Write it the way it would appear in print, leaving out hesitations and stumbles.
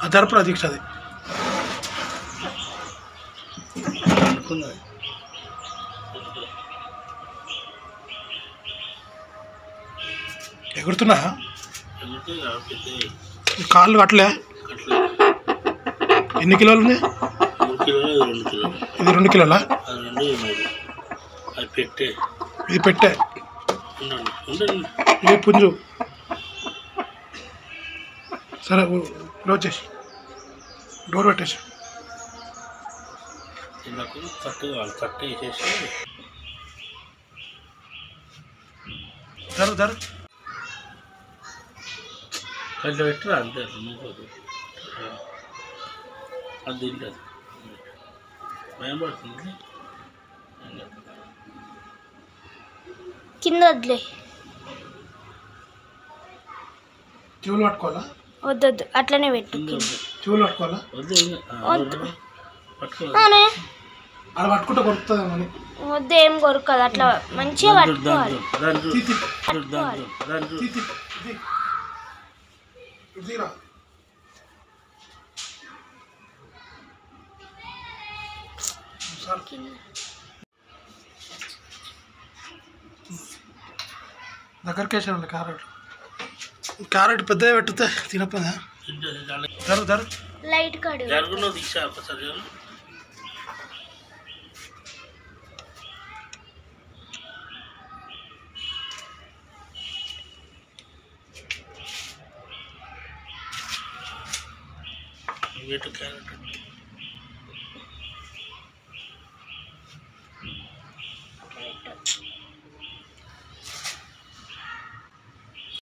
అదర్పు ప్రతీక్ష అది ఎగురుతున్నా కాళ్ళు కట్టలే ఎన్ని కిలోలు ఉన్నాయి ఇది 2 కిలోలా ఇది పెట్టే ఇది పుంజు సరే క్లోజ్ చేసి డోర్ పెట్టేసి ధర కొంచెం పెట్టరా అంతే అది తింటుంది భయం పడుతుంది కింద వద్దులే చెవులు పట్టుకోవాలా వద్దొద్దు అట్లనే పెట్టు చెవులు పట్టుకోవాలా అలా పట్టుకుంటే కొడుతుంది మళ్ళీ వద్దు ఏం కొరకదు అట్లా మంచిగా పట్టుకోవాలి దగ్గరికి వేసాను క్యారెట్ పెద్దగా పెట్టుతే తినపోదా ధర లైట్ కాడు క్యారెట్